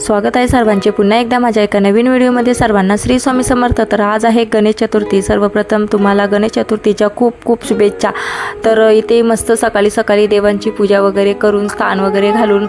स्वागत आहे सर्वांचे पुन्हा एकदा माझ्या एका नवीन व्हिडिओमध्ये। सर्वांना श्री स्वामी समर्थ। तर आज आहे गणेश चतुर्थी। सर्वप्रथम तुम्हाला गणेश चतुर्थीच्या खूप खूप शुभेच्छा। तर इथे मस्त सकाळी सकाळी देवांची पूजा वगैरे करून स्थान वगैरे घालून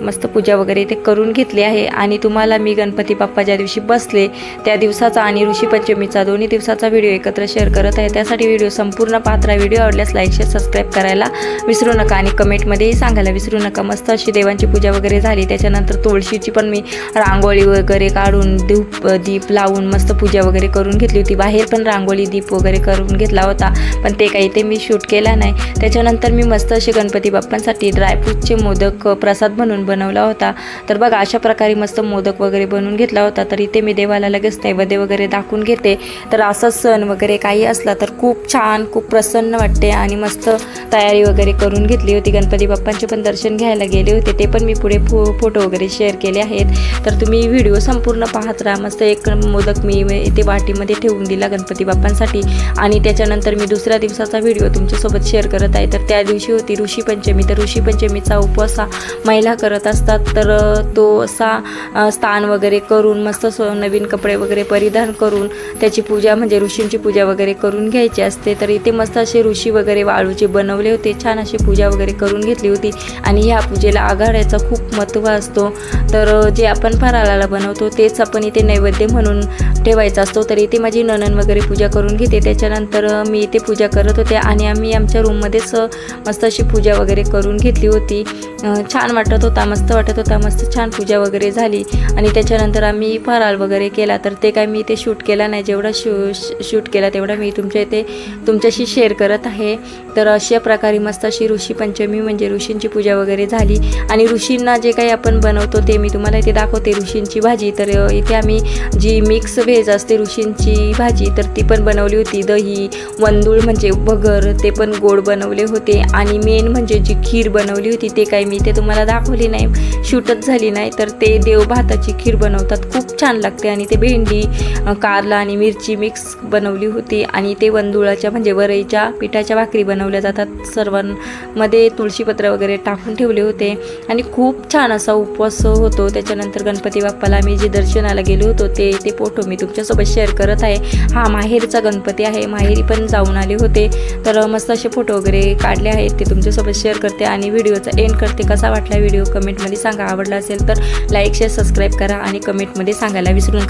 मस्त पूजा वगैरे ते करून घेतली आहे। आणि तुम्हाला मी गणपती बाप्पा ज्या दिवशी बसले त्या दिवसाचा आणि ऋषी पंचमीचा दोन्ही दिवसाचा व्हिडिओ एकत्र शेअर करत आहे। त्यासाठी व्हिडिओ संपूर्ण पात्रा। व्हिडिओ आवडल्यास लाईक शेअर सबस्क्राईब करायला विसरू नका आणि कमेंटमध्येही सांगायला विसरू नका। मस्त अशी देवांची पूजा वगैरे झाली। त्याच्यानंतर तुळशीची पण मी रांगोळी वगैरे काढून दीप लावून मस्त पूजा वगैरे करून घेतली होती। बाहेर पण रांगोळी दीप वगैरे करून घेतला होता, पण ते काही ते मी शूट केला नाही। त्याच्यानंतर मी मस्त असे गणपती बाप्पांसाठी ड्रायफ्रूटचे मोदक प्रसाद म्हणून बनवला होता। तर बघा अशा प्रकारे मस्त मोदक वगैरे बनवून घेतला होता। तर इथे मी देवाला लगेच नैवेद्य वगैरे दाखवून घेते। तर असा सण वगैरे काही असला तर खूप छान खूप प्रसन्न वाटते आणि मस्त तयारी वगैरे करून घेतली होती। गणपती बाप्पांचे पण दर्शन घ्यायला गेले होते, ते पण मी पुढे फोटो वगैरे शेअर केले आहेत। तर तुम्ही व्हिडिओ संपूर्ण पाहत राहा। मस्त एक मोदक मी इथे वाटीमध्ये ठेवून दिला गणपती बाप्पांसाठी। आणि त्याच्यानंतर मी दुसऱ्या दिवसाचा व्हिडिओ तुमच्यासोबत शेअर करत आहे। तर त्या दिवशी होती ऋषी पंचमी। तर ऋषी पंचमीचा उपवास महिला करत असतात। तर तो असा स्थान वगैरे करून मस्त नवीन कपडे वगैरे परिधान करून त्याची पूजा म्हणजे ऋषींची पूजा वगैरे करून घ्यायची असते। तर इथे मस्त असे ऋषी वगैरे वाळूचे बनवले होते, छान अशी पूजा वगैरे करून घेतली होती। आणि ह्या पूजेला आघाड्याचा खूप महत्त्व असतो। तर जे आपण फराळाला बनवतो तेच आपण इथे नैवेद्य म्हणून ठेवायचा असतो। तर इथे माझी नणन वगैरे पूजा करून घेते। त्याच्यानंतर मी इथे पूजा करत होते आणि आम्ही आमच्या रूममध्येच मस्त अशी पूजा वगैरे करून घेतली होती। छान वाटत होता, मस्त वाटत होता, मस्त छान पूजा वगैरे झाली। आणि त्याच्यानंतर आम्ही फराळ वगैरे केला। तर ते काय मी इथे शूट केला नाही, जेवढा शूट केला तेवढा मी तुमच्याशी शेअर करत आहे। तर अशा प्रकारे मस्त अशी ऋषी पंचमी म्हणजे ऋषींची पूजा वगैरे झाली। आणि ऋषींना जे काही आपण बनवतो ते मी तुम्हाला इथे दाखवते। ऋषींची भाजी, तर इथे आम्ही जी मिक्स व्हेज असते ऋषींची भाजी, तर ती पण बनवली होती। दही वंदूळ म्हणजे भगर ते पण गोड बनवले होते। आणि मेन म्हणजे जी खीर बनवली होती ते काही मी इथे तुम्हाला दाखवली नाही, शूटच झाली नाही। तर ते देव भाताची खीर बनवतात, खूप छान लागते। आणि ते भेंडी कारला आणि मिरची मिक्स बनवली होती। आणि ते वंदुळाच्या म्हणजे वरईच्या पिठाच्या भाकरी बनवल्या जातात। सर्वांमध्ये तुळशीपत्र वगैरे टाकून ठेवले होते आणि खूप छान असा उपवास होतो। त्याच्यानंतर गणपती बाप्पाला मी जे दर्शनाला गेलो होतो ते फोटो मी तुमच्यासोबत शेअर करत आहे। हा माहेरचा गणपती आहे, माहेरी पण जाऊन आले होते। तर मस्त असे फोटो वगैरे काढले आहेत, ते तुमच्यासोबत शेअर करते आणि व्हिडिओचा एंड करते। कसा वाटला व्हिडिओ कमेंटमध्ये सांगा। आवडला असेल तर लाईक शेअर सबस्क्राईब करा आणि कमेंटमध्ये सांगायला विसरू नका।